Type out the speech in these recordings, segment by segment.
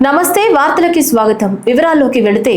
నమస్తే వార్తలకి స్వాగతం. వివరాల్లోకి వెళితే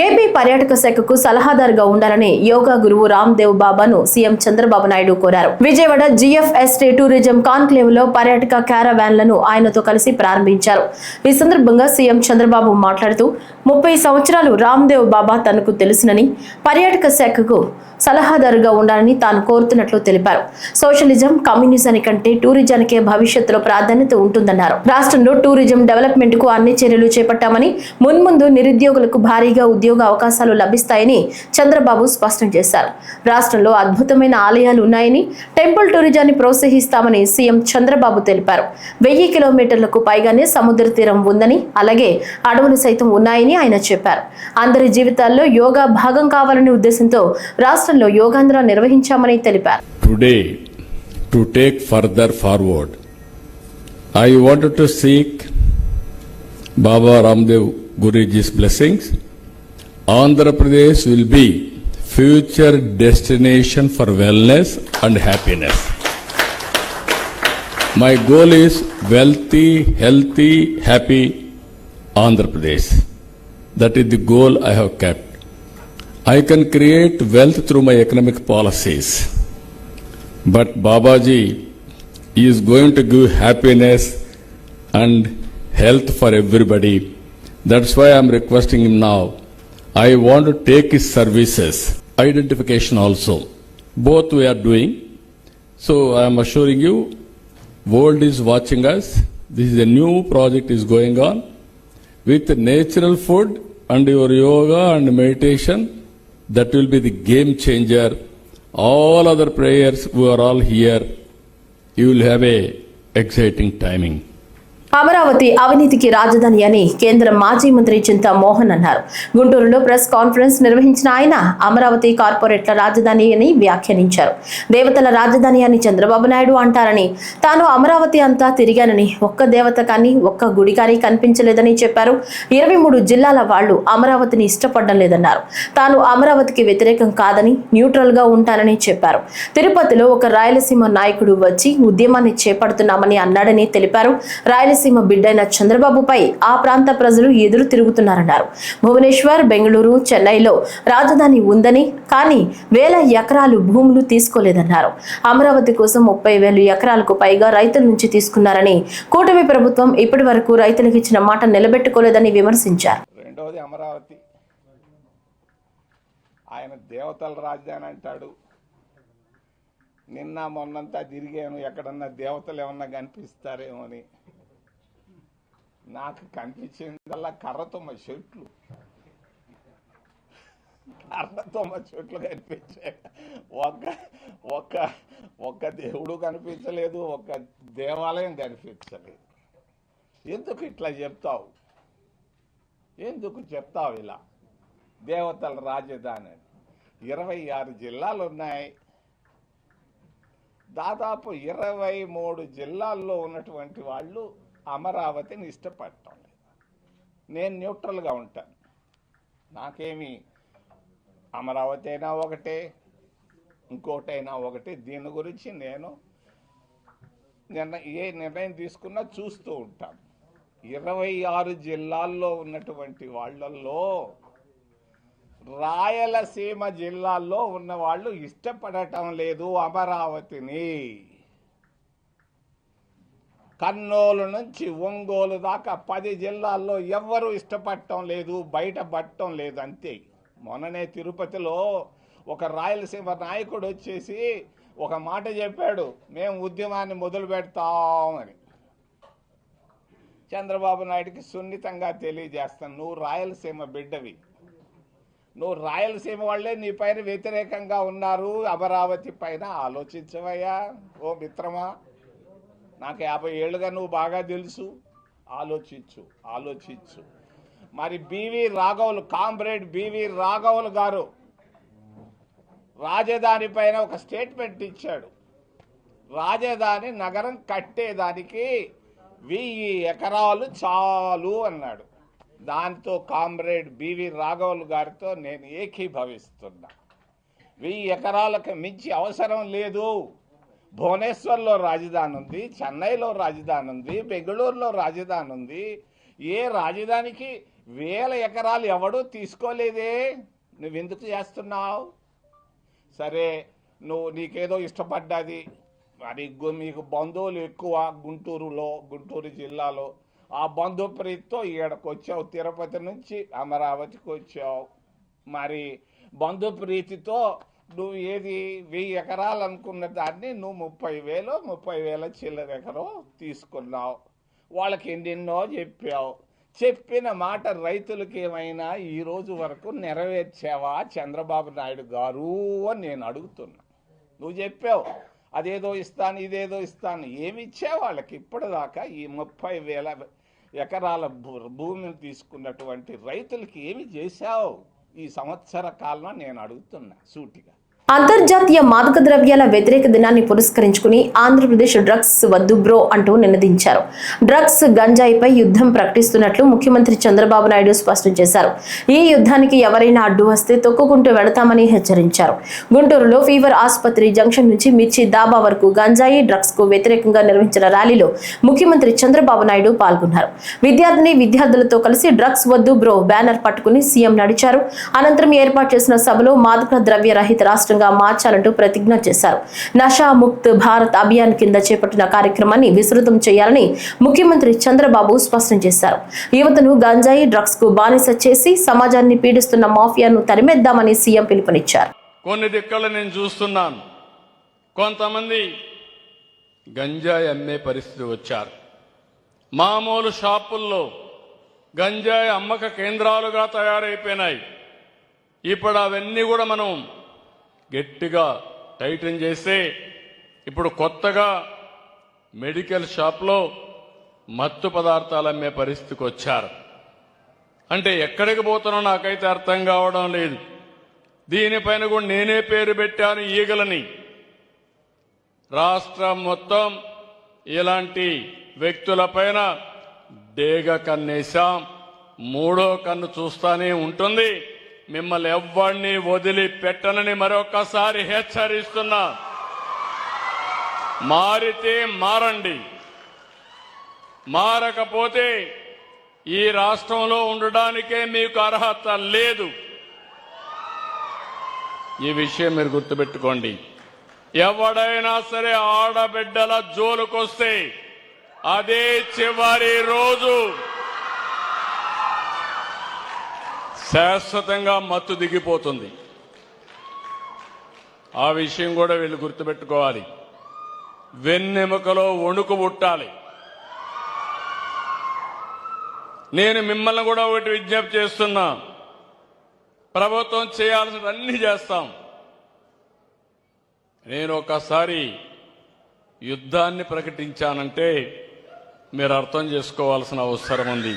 ఏపీ పర్యాటక శాఖకు సలహాదారుగా ఉండాలని యోగా గురువు రామ్దేవ్ బాబాను సీఎం చంద్రబాబు నాయుడు కోరారు. విజయవాడ జిఎఫ్ఎస్టీ టూరిజం కాన్క్లేవ్ లో పర్యాటక క్యారవాన్లను ఆయనతో కలిసి ప్రారంభించారు. ఈ సందర్భంగా సీఎం చంద్రబాబు మాట్లాడుతూ 30 సంవత్సరాలు రామ్దేవ్ బాబా తనకు తెలుసునని, పర్యాటక శాఖకు సలహాదారుగా ఉండాలని తాను కోరుతున్నట్లు తెలిపారు. సోషలిజం, కమ్యూనిజాని కంటే టూరిజానికే భవిష్యత్తులో ప్రాధాన్యత ఉంటుందన్నారు. రాష్ట్రంలో టూరిజం డెవలప్మెంట్ కు అన్ని చర్యలు చేపట్టామని, మున్ముందు నిరుద్యోగులకు భారీగా ఉద్యోగ అవకాశాలు లభిస్తాయని చంద్రబాబు స్పష్టం చేశారు. రాష్ట్రంలో అద్భుతమైన ఆలయాలు ఉన్నాయని, టెంపుల్ టూరిజాన్ని ప్రోత్సహిస్తామని సీఎం చంద్రబాబు తెలిపారు. 1000 కిలోమీటర్లకు పైగానే సముద్ర తీరం ఉందని, అలాగే అడవులు సైతం ఉన్నాయని ఆయన చెప్పారు. అందరి జీవితాల్లో యోగా భాగం కావాలనే ఉద్దేశంతో రాష్ట్రంలో యోగాంధ్ర నిర్వహించామని తెలిపారు. Today, to take further forward, I wanted to seek Baba Ramdev Guruji's blessings. Andhra Pradesh will be future destination for wellness and happiness. My goal is wealthy, healthy, happy Andhra Pradesh. That is the goal I have kept. I can create wealth through my economic policies. But Babaji is going to give happiness and health for everybody. That's why I'm requesting him now. I want to take his services, identification also. Both we are doing. So I am assuring you, world is watching us. This is a new project is going on. With natural food and your yoga and meditation, that will be the game changer. All other prayers who are all here, you will have a exciting timing. Amaravati అవినీతికి రాజధాని అని కేంద్ర మాజీ మంత్రి చింతా మోహన్ అన్నారు. గుంటూరులో press conference నిర్వహించిన ఆయన అమరావతి కార్పొరేట్ల రాజధాని అని వ్యాఖ్యానించారు. దేవతల రాజధాని అని చంద్రబాబు నాయుడు అంటారని, తాను అమరావతి అంతా తిరిగానని, ఒక్క దేవత కానీ ఒక్క గుడి కానీ కనిపించలేదని చెప్పారు. 23 జిల్లాల వాళ్లు అమరావతిని ఇష్టపడడం లేదన్నారు. తాను అమరావతికి వ్యతిరేకం కాదని, న్యూట్రల్ గా ఉంటానని చెప్పారు. తిరుపతిలో ఒక రాయలసీమ నాయకుడు వచ్చి ఉద్యమాన్ని చేపడుతున్నామని అన్నాడని తెలిపారు. రాయలసీమ బిడ్డైన చంద్రబాబుపై ఆ ప్రాంత ప్రజలు ఎదురు తిరుగుతున్నారన్నారు. భువనేశ్వర్, బెంగళూరు, చెన్నైలో రాజధాని ఉందని, కానీ 1000 ఎకరాలు భూములు తీసుకోలేదన్నారు. అమరావతి కోసం 30,000 ఎకరాలకు పైగా రైతుల నుంచి తీసుకున్నారని, కూటమి ప్రభుత్వం ఇప్పటి వరకు రైతులకు ఇచ్చిన మాట నిలబెట్టుకోలేదని విమర్శించారు. రెండవది అమరావతి, ఆయన దేవతల రాజధాని అంటాడు. నిన్న మొన్నంతా తిరిగాను, ఎక్కడన్నా దేవతలు ఏమన్నా కనిపిస్తారేమో అని. నాకు కనిపించిందల్లా కర్రతొమ్మ చెట్లు కనిపించాయి. ఒక్క దేవుడు కనిపించలేదు, ఒక్క దేవాలయం కనిపించలేదు. ఎందుకు ఇట్లా చెప్తావు? ఎందుకు చెప్తావు ఇలా? దేవతల రాజధాని 26 జిల్లాలు ఉన్నాయి. దాదాపు 23 జిల్లాల్లో ఉన్నటువంటి వాళ్ళు అమరావతిని ఇష్టపడటం లేదు. నేను న్యూట్రల్గా ఉంటాను. నాకేమి అమరావతి అయినా ఒకటే, ఇంకోటైనా ఒకటే. దీని గురించి నేను ఏ నిర్ణయం తీసుకున్నా చూస్తూ ఉంటాను. 26 జిల్లాల్లో ఉన్నటువంటి వాళ్ళల్లో రాయలసీమ జిల్లాల్లో ఉన్న వాళ్ళు ఇష్టపడటం లేదు అమరావతిని. కర్నూలు నుంచి ఒంగోలు దాకా 10 జిల్లాల్లో ఎవ్వరూ ఇష్టపడటం లేదు, బయటపడటం లేదు. అంతే. మొన్ననే తిరుపతిలో ఒక రాయలసీమ నాయకుడు వచ్చేసి ఒక మాట చెప్పాడు, మేము ఉద్యమాన్ని మొదలు పెడతామని. చంద్రబాబు నాయుడికి సున్నితంగా తెలియజేస్తాను, నువ్వు రాయలసీమ బిడ్డవి. నువ్వు రాయలసీమ వాళ్ళే నీ పైన వ్యతిరేకంగా ఉన్నారు. అమరావతి పైన ఆలోచించవయ్యా ఓ మిత్రమా. నాకు 50 ఏళ్ళుగా నువ్వు బాగా తెలుసు. ఆలోచించు. మరి కామ్రేడ్ బివి రాఘవులు గారు రాజధాని పైన ఒక స్టేట్మెంట్ ఇచ్చాడు. రాజధాని నగరం కట్టేదానికి 1000 ఎకరాలు చాలు అన్నాడు. దాంతో కామ్రేడ్ బివి రాఘవులు గారితో నేను ఏకీభవిస్తున్నా. 1000 ఎకరాలకు మించి అవసరం లేదు. భువనేశ్వర్లో రాజధాని ఉంది, చెన్నైలో రాజధాని ఉంది, బెంగళూరులో రాజధాని ఉంది. ఏ రాజధానికి 1000 ఎకరాలు ఎవడూ తీసుకోలేదే, నువ్వెందుకు చేస్తున్నావు? సరే, నీకేదో ఇష్టపడ్డది, మరి మీకు బంధువులు ఎక్కువ గుంటూరు జిల్లాలో, ఆ బంధు ప్రీతితో ఈడకు వచ్చావు, తిరుపతి నుంచి అమరావతికి వచ్చావు. మరి బంధు ప్రీతితో నువ్వు ఏది 1000 ఎకరాలు అనుకున్న దాన్ని నువ్వు 30,000 చిల్లర ఎకరం తీసుకున్నావు. వాళ్ళకి ఎన్నెన్నో చెప్పావు. చెప్పిన మాట రైతులకు ఏమైనా ఈ రోజు వరకు నెరవేర్చావా చంద్రబాబు నాయుడు గారు అని నేను అడుగుతున్నా. నువ్వు చెప్పావు అదేదో ఇస్తాను, ఇదేదో ఇస్తాను, ఏమి ఇచ్చావు వాళ్ళకి? ఇప్పటిదాకా ఈ 30,000 ఎకరాల భూమిని తీసుకున్నటువంటి రైతులకి ఏమి చేశావు ఈ సంవత్సర కాలంలో నేను అడుగుతున్నా సూటిగా. అంతర్జాతీయ మాదక ద్రవ్యాల వ్యతిరేక దినాన్ని పురస్కరించుకుని ఆంధ్రప్రదేశ్ డ్రగ్స్ వద్దు బ్రో అంటూ నినదించారు. డ్రగ్స్ గంజాయిపై యుద్ధం ప్రకటిస్తున్నట్లు ముఖ్యమంత్రి చంద్రబాబు నాయుడు స్పష్టం చేశారు. ఈ యుద్ధానికి ఎవరైనా అడ్డు వస్తే తొక్కుకుంటూ వెళతామని హెచ్చరించారు. గుంటూరులో ఫీవర్ ఆసుపత్రి జంక్షన్ నుంచి మిర్చి దాబా వరకు గంజాయి డ్రగ్స్ కు వ్యతిరేకంగా నిర్వహించిన ర్యాలీలో ముఖ్యమంత్రి చంద్రబాబు నాయుడు పాల్గొన్నారు. విద్యార్థులతో కలిసి డ్రగ్స్ వద్దు బ్రో బ్యానర్ పట్టుకుని సీఎం నడిచారు. అనంతరం ఏర్పాటు చేసిన సభలో మాదక ద్రవ్య రహిత రాష్ట్రం మార్చాలంటూ ప్రతిజ్ఞ చేశారు. నషా ముక్త్ భారత్ అభియాన్ కింద చేపట్టిన కార్యక్రమాన్ని విస్తృతం చేయాలని ముఖ్యమంత్రి చంద్రబాబు స్పష్టం చేశారు. యువతను గంజాయి డ్రగ్స్ కు బానిస చేసి సమాజాన్ని పీడిస్తున్న మాఫియాను తరిమేద్దామని సీఎం పిలుపునిచ్చారు. కొన్ని దిక్కలు నేను చూస్తున్నాను, కొంతమంది గంజాయి అమ్మే పరిస్థితి వచ్చారు. మామూలు షాపుల్లో గంజాయి అమ్మక కేంద్రాలుగా తయారైపోయినాయి. ఇప్పుడు అవన్నీ కూడా మనం గట్టిగా టైటన్ చేస్తే ఇప్పుడు కొత్తగా మెడికల్ షాప్లో మత్తు పదార్థాలు అమ్మే పరిస్థితికి వచ్చారు. అంటే ఎక్కడికి పోతున్నా నాకైతే అర్థం కావడం లేదు. దీనిపైన కూడా నేనే పేరు పెట్టాను, ఈగలని. రాష్ట్రం మొత్తం ఇలాంటి వ్యక్తులపైన డేగ కన్నేశాం. 3వ కన్ను చూస్తానే ఉంటుంది. మిమ్మల్ని ఎవ్వరిని వదిలిపెట్టనని మరొకసారి హెచ్చరిస్తున్నా. మారితే మారండి, మారకపోతే ఈ రాష్ట్రంలో ఉండడానికే మీకు అర్హత లేదు. ఈ విషయం మీరు గుర్తుపెట్టుకోండి. ఎవడైనా సరే ఆడబిడ్డల జోలుకొస్తే అదే చివరి రోజు. శాశ్వతంగా మత్తు దిగిపోతుంది. ఆ విషయం కూడా వీళ్ళు గుర్తుపెట్టుకోవాలి. వెన్నెముకలో వణుకు పుట్టాలి. నేను మిమ్మల్ని కూడా ఒకటి విజ్ఞప్తి చేస్తున్నా. ప్రభుత్వం చేయాల్సినవన్నీ చేస్తాం. నేను ఒకసారి యుద్ధాన్ని ప్రకటించానంటే మీరు అర్థం చేసుకోవాల్సిన అవసరం ఉంది.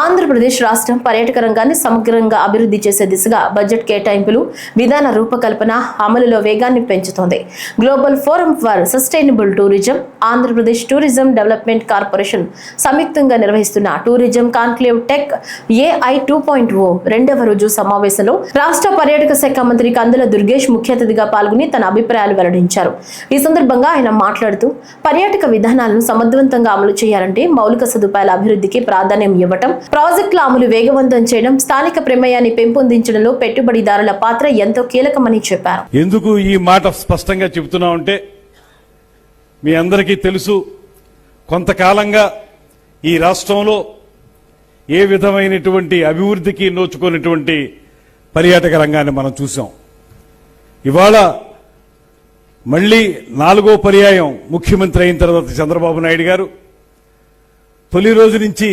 ఆంధ్రప్రదేశ్ రాష్ట్రం పర్యాటక రంగాన్ని సమగ్రంగా అభివృద్ధి చేసే దిశగా బడ్జెట్ కేటాయింపులు, విధాన రూపకల్పన అమలులో వేగాన్ని పెంచుతోంది. Global forum for sustainable tourism, Andhra Pradesh tourism development corporation సంయుక్తంగా నిర్వహిస్తున్న టూరిజం కాన్క్లేవ్ టెక్ AI 2.0 2వ రోజు సమావేశంలో రాష్ట్ర పర్యాటక శాఖ మంత్రి కందుల దుర్గేష్ ముఖ్య అతిథిగా పాల్గొని తన అభిప్రాయాలు వెల్లడించారు. ఈ సందర్భంగా ఆయన మాట్లాడుతూ పర్యాటక విధానాలను సమర్థవంతంగా అమలు చేయాలంటే మౌలిక సదుపాయాల అభివృద్ధికి ప్రాధాన్యం ఇవ్వటం, ప్రాజెక్టుల అమలు వేగవంతం చేయడం, స్థానిక ప్రమేయాన్ని పెంపొందించడంలో పెట్టుబడిదారుల పాత్ర ఎంతో కీలకమని చెప్పారు. ఎందుకు ఈ మాట స్పష్టంగా చెబుతున్నామంటే మీ అందరికీ తెలుసు, కొంతకాలంగా ఈ రాష్ట్రంలో ఏ విధమైనటువంటి అభివృద్ధికి నోచుకున్నటువంటి పర్యాటక రంగాన్ని మనం చూసాం. ఇవాళ మళ్లీ 4వ పర్యాయం ముఖ్యమంత్రి అయిన తర్వాత చంద్రబాబు నాయుడు గారు తొలి రోజు నుంచి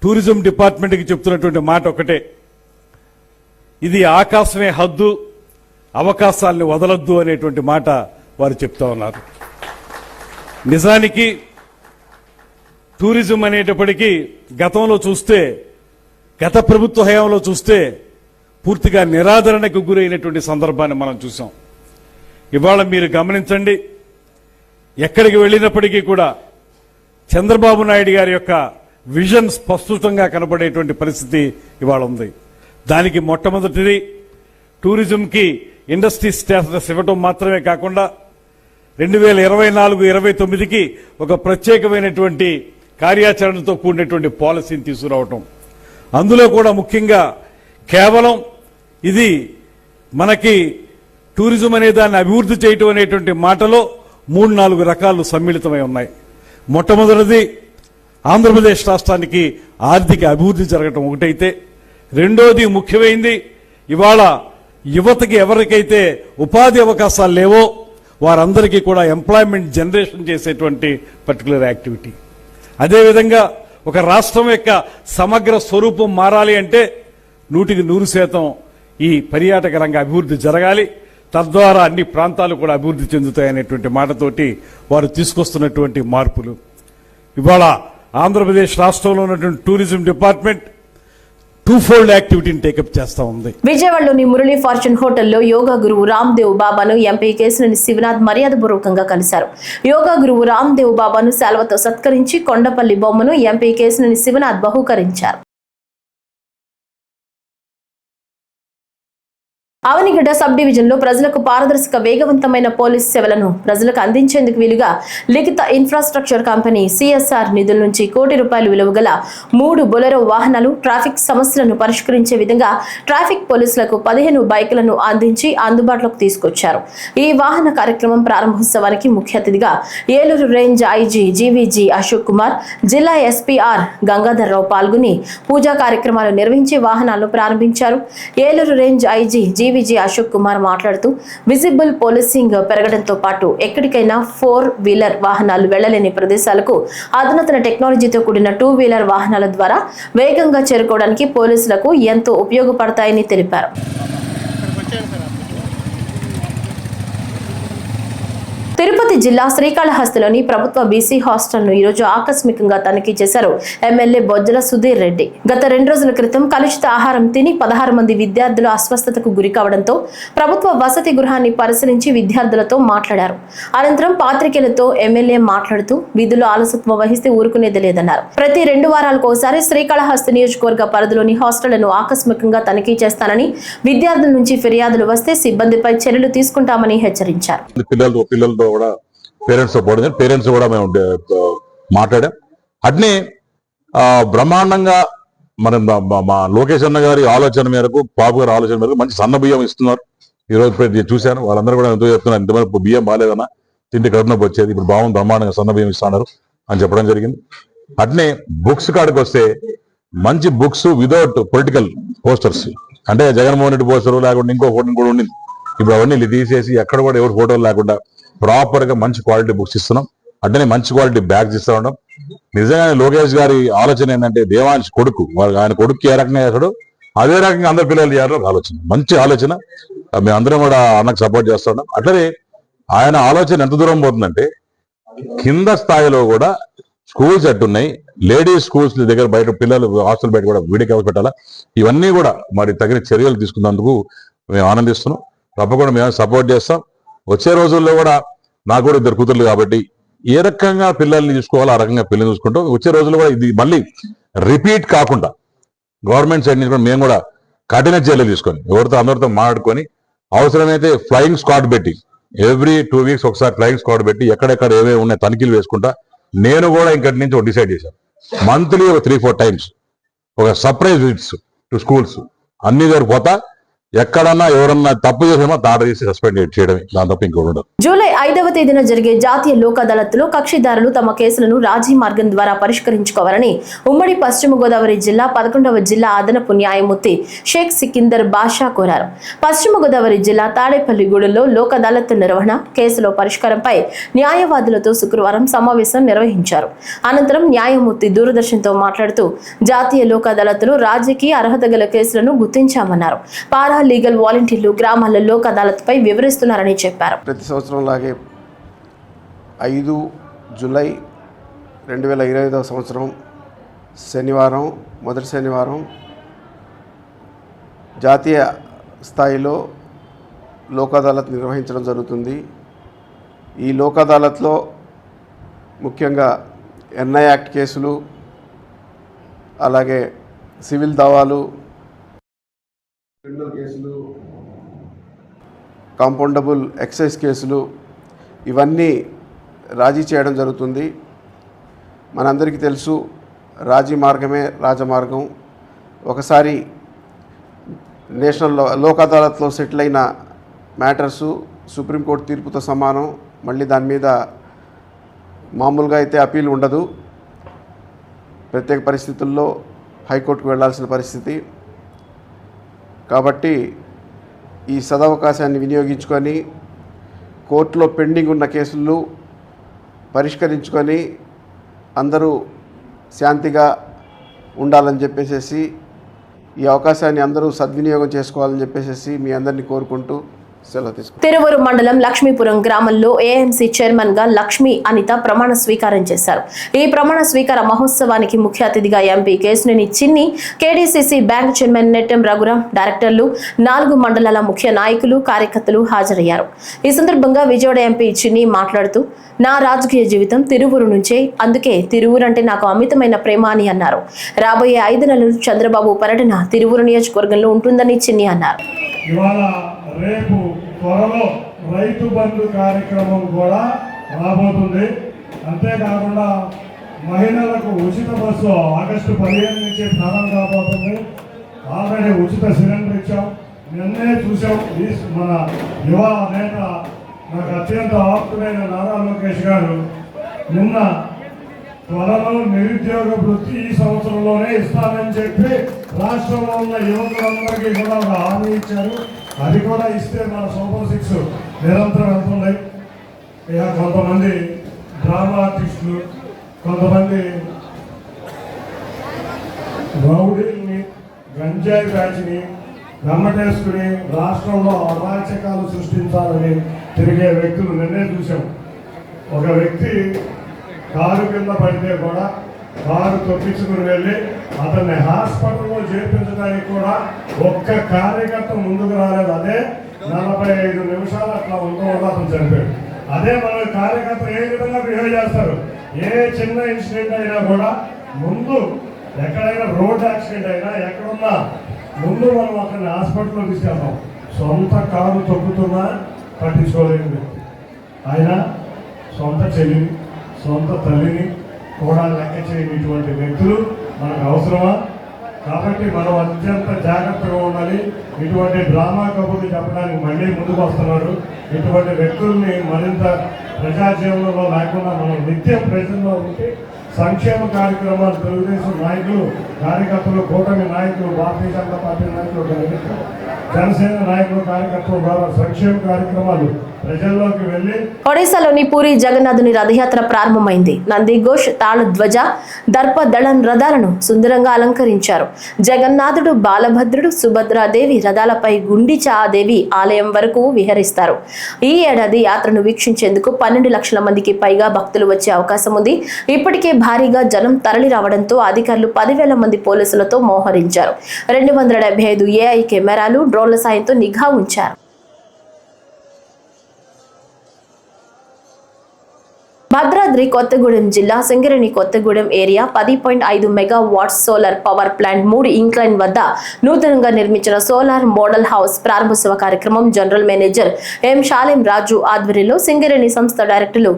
టూరిజం డిపార్ట్మెంట్కి చెప్తున్నటువంటి మాట ఒకటే, ఇది ఆకాశమే హద్దు, అవకాశాలను వదలొద్దు అనేటువంటి మాట వారు చెప్తా ఉన్నారు. నిజానికి టూరిజం అనేటప్పటికీ గతంలో చూస్తే, గత ప్రభుత్వ హయాంలో చూస్తే పూర్తిగా నిరాదరణకు గురైనటువంటి సందర్భాన్ని మనం చూసాం. ఇవాళ మీరు గమనించండి, ఎక్కడికి వెళ్ళినప్పటికీ కూడా చంద్రబాబు నాయుడు గారి యొక్క విజన్ స్పష్టంగా కనబడేటువంటి పరిస్థితి ఇవాళ ఉంది. దానికి మొట్టమొదటిది టూరిజంకి ఇండస్ట్రీ స్టేటస్ ఇవ్వడం మాత్రమే కాకుండా 2024-29కి ఒక ప్రత్యేకమైనటువంటి కార్యాచరణతో కూడినటువంటి పాలసీని తీసుకురావటం. అందులో కూడా ముఖ్యంగా కేవలం ఇది మనకి టూరిజం అనే దాన్ని అభివృద్ధి చేయటం అనేటువంటి మాటలో 3-4 రకాలు సమ్మిళితమై ఉన్నాయి. మొట్టమొదటిది ఆంధ్రప్రదేశ్ రాష్ట్రానికి ఆర్థిక అభివృద్ధి జరగటం ఒకటైతే, రెండోది ముఖ్యమైనది ఇవాళ యువతకి ఎవరికైతే ఉపాధి అవకాశాలు లేవో వారందరికీ కూడా ఎంప్లాయ్మెంట్ జనరేషన్ చేసేటువంటి పర్టికులర్ యాక్టివిటీ. అదేవిధంగా ఒక రాష్ట్రం యొక్క సమగ్ర స్వరూపం మారాలి అంటే 100% ఈ పర్యాటక రంగ అభివృద్ధి జరగాలి. తద్వారా అన్ని ప్రాంతాలు కూడా అభివృద్ధి చెందుతాయనేటువంటి మాటతోటి వారు తీసుకొస్తున్నటువంటి మార్పులు. ఇవాళ ఆంధ్రప్రదేశ్ రాష్ట్రంలో ఉన్నటువంటి టూరిజం డిపార్ట్మెంట్ 2-fold యాక్టివిటీని టేకప్ చేస్తా ఉంది. విజయవాడలోని మురళీ ఫార్చ్యూన్ హోటల్లో యోగా గురువు రామ్దేవ్ బాబాను ఎంపీ కేశినేని శివనాథ్ మర్యాదపూర్వకంగా కలిశారు. యోగా గురువు రామ్దేవ్ బాబాను శాల్వతో సత్కరించి కొండపల్లి బొమ్మను ఎంపీ కేశినేని శివనాథ్ బహూకరించారు. అవనిగడ్డ సబ్ డివిజన్ లో ప్రజలకు పారదర్శక వేగవంతమైన పోలీస్ సేవలను ప్రజలకు అందించేందుకు వీలుగా లిఖిత ఇన్ఫ్రాస్ట్రక్చర్ కంపెనీ సిఎస్ఆర్ నిధుల నుంచి ₹1 కోటి విలువ గల 3 బొలెరో వాహనాలు ట్రాఫిక్ సమస్యలను పరిష్కరించే విధంగా ట్రాఫిక్ పోలీసులకు 15 బైకులను అందించి అందుబాటులోకి తీసుకొచ్చారు. ఈ వాహన కార్యక్రమం ప్రారంభోత్సవానికి ముఖ్య అతిథిగా Eluru range IG GVG Ashok Kumar, జిల్లా ఎస్పీఆర్ గంగాధర్రావు పాల్గొని పూజా కార్యక్రమాలు నిర్వహించి వాహనాలను ప్రారంభించారు. Eluru range IG GVG Ashok Kumar మాట్లాడుతూ విజిబుల్ పోలీసింగ్ పెరగడంతో పాటు ఎక్కడికైనా 4-వీలర్ వాహనాలు వెళ్లలేని ప్రదేశాలకు అధునాతన టెక్నాలజీతో కూడిన 2-వీలర్ వాహనాల ద్వారా వేగంగా చేరుకోవడానికి పోలీసులకు ఎంతో ఉపయోగపడతాయని తెలిపారు. తిరుపతి జిల్లా శ్రీకాళహస్తిలోని ప్రభుత్వ బీసీ హాస్టల్ ను ఈరోజు ఆకస్మికంగా తనిఖీ చేశారు ఎమ్మెల్యే బొజ్జల సుధీర్ రెడ్డి. గత 2 రోజుల క్రితం కలుషిత ఆహారం తిని 16 మంది విద్యార్థులు అస్వస్థతకు గురి కావడంతో ప్రభుత్వ వసతి గృహాన్ని పరిశీలించి విద్యార్థులతో మాట్లాడారు. అనంతరం పాత్రికేయులతో ఎమ్మెల్యే మాట్లాడుతూ విధులు ఆలస్యత్వం వహిస్తే ఊరుకునేది లేదన్నారు. ప్రతి 2 వారాలకు ఒకసారి శ్రీకాళహస్తి నియోజకవర్గ పరిధిలోని హాస్టళ్లను ఆకస్మికంగా తనిఖీ చేస్తానని, విద్యార్థుల నుంచి ఫిర్యాదులు వస్తే సిబ్బందిపై చర్యలు తీసుకుంటామని హెచ్చరించారు. కూడా పేరెంట్స్ కూడా మేము మాట్లాడాం. అట్నే బ్రహ్మాండంగా మా లోకేష్ అన్న గారి ఆలోచన మేరకు, బాబు గారి ఆలోచన మేరకు మంచి సన్న బియ్యం ఇస్తున్నారు. ఈ రోజు చూశాను, వాళ్ళందరూ కూడా ఎంతో చెప్తున్నారు, ఇంతవరకు బియ్యం బాగాలేదన్నా, తిండి కడుపునొప్పి వచ్చేది, ఇప్పుడు బాగుంది, బ్రహ్మాండంగా సన్న బియ్యం ఇస్తున్నారు అని చెప్పడం జరిగింది. అట్నే బుక్స్ కాడికి వస్తే మంచి బుక్స్ వితౌట్ పొలిటికల్ పోస్టర్స్, అంటే జగన్మోహన్ రెడ్డి పోస్టర్ లేకుండా ఇంకో ఫోటో కూడా ఉండింది. ఇప్పుడు అవన్నీ తీసేసి ఎక్కడ కూడా ఎవరు ఫోటోలు లేకుండా ప్రాపర్ గా మంచి క్వాలిటీ బుక్స్ ఇస్తున్నాం. అట్లనే మంచి క్వాలిటీ బ్యాగ్స్ ఇస్తా ఉన్నాం. నిజంగానే లోకేష్ గారి ఆలోచన ఏంటంటే దేవాంశ్ కొడుకు, ఆయన కొడుకు ఏ రకంగా చేస్తాడో అదే రకంగా అందరు పిల్లలు చేయాలో ఆలోచన, మంచి ఆలోచన. మేమందరం కూడా అన్నకు సపోర్ట్ చేస్తా ఉన్నాం. అట్లనే ఆయన ఆలోచన ఎంత దూరం పోతుందంటే కింద స్థాయిలో కూడా స్కూల్స్ ఎట్టున్నాయి, లేడీస్ స్కూల్స్ దగ్గర బయట పిల్లలు హాస్టల్ బయట కూడా వీడికి అవసరం పెట్టాలా. ఇవన్నీ కూడా మరి తగిన చర్యలు తీసుకున్నందుకు మేము ఆనందిస్తున్నాం. తప్పకుండా మేము సపోర్ట్ చేస్తాం. వచ్చే రోజుల్లో కూడా నాకు కూడా 2 కూతుర్లు కాబట్టి ఏ రకంగా పిల్లల్ని చూసుకోవాలో ఆ రకంగా పిల్లల్ని చూసుకుంటాం. వచ్చే రోజుల్లో కూడా ఇది మళ్ళీ రిపీట్ కాకుండా గవర్నమెంట్ సైడ్ నుంచి మేము కూడా కఠిన చర్యలు తీసుకొని ఎవరితో అందరితో మాట్లాడుకొని అవసరమైతే ఫ్లయింగ్ స్క్వాడ్ పెట్టి ఎవ్రీ 2 వీక్స్ ఒకసారి ఫ్లయింగ్ స్క్వాడ్ పెట్టి ఎక్కడెక్కడ ఏవే ఉన్నాయి తనిఖీలు వేసుకుంటా. నేను కూడా ఇంకటి నుంచి ఒక డిసైడ్ చేశాను, మంత్లీ ఒక 3-4 టైమ్స్ ఒక సర్ప్రైజ్ విజిట్స్ టు స్కూల్స్ అన్ని దగ్గర పోతా. ఎక్కడన్నా ఎవరన్నా తప్పు చేసేమో తాట తీసి సస్పెండ్ చేయడమే, దాని తప్ప ఇంకోటి ఉండదు. జూలై 5వ తేదీన జరిగే జాతీయ లోక్ అదాలత్లో కక్షిదారులు తమ కేసులను రాజీ మార్గం ద్వారా పరిష్కరించుకోవాలని ఉమ్మడి పశ్చిమ గోదావరి జిల్లా 11వ జిల్లా అదనపు న్యాయమూర్తి షేక్ సికిందర్ బాషా కోరారు. పశ్చిమ గోదావరి జిల్లా తాడేపల్లిగూడెంలో లోక్ అదాలత్ నిర్వహణ, కేసులో పరిష్కారంపై న్యాయవాదులతో శుక్రవారం సమావేశం నిర్వహించారు. అనంతరం న్యాయమూర్తి దూరదర్శన్తో మాట్లాడుతూ జాతీయ లోక్ అదాలత్లో రాజకీయ అర్హత గల కేసులను గుర్తించామన్నారు. పారా లీగల్ వాలంటీర్లు గ్రామాల్లో లోక్ అదాలత్ పై వివరిస్తున్నారని చెప్పారు. ప్రతి సంవత్సరం లాగే 5 జూలై 2025 సంవత్సరం శనివారం, మొదటి శనివారం జాతీయ స్థాయిలో లోక్ అదాలత్ నిర్వహించడం జరుగుతుంది. ఈ లోక్ అదాలత్లో ముఖ్యంగా ఎన్ఐ యాక్ట్ కేసులు, అలాగే సివిల్ దావాలు, క్రిమినల్ కేసులు, కాంపౌండబుల్ ఎక్సైజ్ కేసులు, ఇవన్నీ రాజీ చేయడం జరుగుతుంది. మనందరికీ తెలుసు, రాజీ మార్గమే రాజమార్గం. ఒకసారి నేషనల్ లోక్ అదాలత్లో సెటిల్ అయిన మ్యాటర్సు సుప్రీంకోర్టు తీర్పుతో సమానం. మళ్ళీ దాని మీద మామూలుగా అయితే అప్పీల్ ఉండదు. ప్రత్యేక పరిస్థితుల్లో హైకోర్టుకు వెళ్లాల్సిన పరిస్థితి. కాబట్టి ఈ సదవకాశాన్ని వినియోగించుకొని కోర్టులో పెండింగ్ ఉన్న కేసులు పరిష్కరించుకొని అందరూ శాంతిగా ఉండాలని చెప్పేసి ఈ అవకాశాన్ని అందరూ సద్వినియోగం చేసుకోవాలని చెప్పేసి మీ అందరినీ కోరుకుంటూ సెలవు తీసుకుంటాం. తిరువూరు మండలం లక్ష్మీపురం గ్రామంలో ఏఎంసీ చైర్మన్ గా లక్ష్మీ అనిత ప్రమాణ స్వీకారం చేశారు. ఈ ప్రమాణ స్వీకార మహోత్సవానికి ముఖ్య అతిథిగా ఎంపీ కేశినేని చిన్ని, KDCC bank chairman Nettem Raghuram, డైరెక్టర్లు, 4 మండలాల ముఖ్య నాయకులు, కార్యకర్తలు హాజరయ్యారు. ఈ సందర్భంగా విజయవాడ ఎంపీ చిన్ని మాట్లాడుతూ, నా రాజకీయ జీవితం తిరువూరు నుంచే, అందుకే తిరువూరు అంటే నాకు అమితమైన ప్రేమ అని అన్నారు. రాబోయే 5 నెలలు చంద్రబాబు పర్యటన తిరువూరు నియోజకవర్గంలో ఉంటుందని చిన్ని అన్నారు. ఇవాళ రేపు త్వరలో రైతు బంధు కార్యక్రమం కూడా రాబోతుంది. అంతేకాకుండా మహిళలకు ఉచిత బస్సు ఆగస్టు 15 నుంచి ప్రారంభం కాబోతుంది. ఆల్రెడీ ఉచిత సిలిండర్ ఇచ్చాం. నిన్నే చూసాం. మన యువ నేత, నాకు అత్యంత ఆప్తుడైన నారా లోకేష్ గారు నిన్న త్వరలో నిరుద్యోగ వృత్తి ఈ సంవత్సరంలోనే ఇస్తానని చెప్పి రాష్ట్రంలో ఉన్న యువకులందరికీ కూడా ఒక హామీ ఇచ్చారు. అది కూడా ఇస్తే మన సూపర్ 6 నిరంతరం వెళ్తుంది. ఇక కొంతమంది డ్రామా ఆర్టిస్టులు, కొంతమంది రౌడీల్ని, గంజాయి బ్యాచ్ని గమ్మటేసుకుని రాష్ట్రంలో అరాచకాలు సృష్టించాలని తిరిగే వ్యక్తులు నిన్నే చూసాం. ఒక వ్యక్తి కారు కింద పడితే కూడా కారు తొక్కించుకుని వెళ్ళి అతన్ని హాస్పిటల్లో చేర్పించడానికి కూడా ఒక్క కార్యకర్త ముందుకు రాలేదు. అదే 45 నిమిషాలు అట్లా ఉండడం వల్ల అతను చనిపోయాడు. అదే మన కార్యకర్త ఏ విధంగా బిహేవ్ చేస్తారు. ఏ చిన్న ఇన్సిడెంట్ అయినా కూడా ముందు, ఎక్కడైనా రోడ్ యాక్సిడెంట్ అయినా ఎక్కడున్నా ముందు మనం అక్కడిని హాస్పిటల్లో తీసుకెళ్తాం. సొంత కారు తొక్కుతున్నా పట్టించుకోలేని వ్యక్తి ఆయన. సొంత చెల్లిని, సొంత తల్లిని కూడా లెక్క చేయనిటువంటి వ్యక్తులు మనకు అవసరమా? కాబట్టి మనం అత్యంత జాగ్రత్తగా ఉండాలి. ఇటువంటి డ్రామా కబుర్లు చెప్పడానికి మళ్ళీ ముందుకు వస్తున్నారు. ఇటువంటి వ్యక్తుల్ని మరింత ప్రజా జీవనంలో లేకుండా మనం నిత్యం ప్రజల్లో ఉంటే సంక్షేమ కార్యక్రమాలు తెలుగుదేశం నాయకులు, కార్యకర్తలు, కూటమి నాయకులు, భారతీయ జనతా పార్టీ నాయకులు, జనసేన నాయకులు, కార్యకర్తలు ద్వారా సంక్షేమ కార్యక్రమాలు ప్రజల్లోకి వెళ్లి. ఒడిశాలోని పూరి జగన్నాథుని రథయాత్ర ప్రారంభమైంది. నంది ఘోష్, తాళధ్వజ, దర్ప దళం రథాలను సుందరంగా అలంకరించారు. జగన్నాథుడు, బాలభద్రుడు, సుభద్రాదేవి రథాలపై గుండిచా దేవి ఆలయం వరకు విహరిస్తారు. ఈ ఏడాది యాత్రను వీక్షించేందుకు 12 లక్షల మందికి పైగా భక్తులు వచ్చే అవకాశం ఉంది. ఇప్పటికే భారీగా జనం తరలి రావడంతో అధికారులు 10,000 మంది పోలీసులతో మోహరించారు. 275 AI కెమెరాలు, డ్రోన్ల సాయంతో నిఘా ఉంచారు. భద్రాద్రి కొత్తగూడెం జిల్లా Singareni Kothagudem area 10.5 megawatts solar power plant 3 incline వద్ద నూతనంగా నిర్మించిన సోలార్ మోడల్ హౌస్ ప్రారంభోత్సవ కార్యక్రమం general manager M Shalem Raju ఆధ్వర్యంలో సింగరేణి సంస్థ డైరెక్టర్లు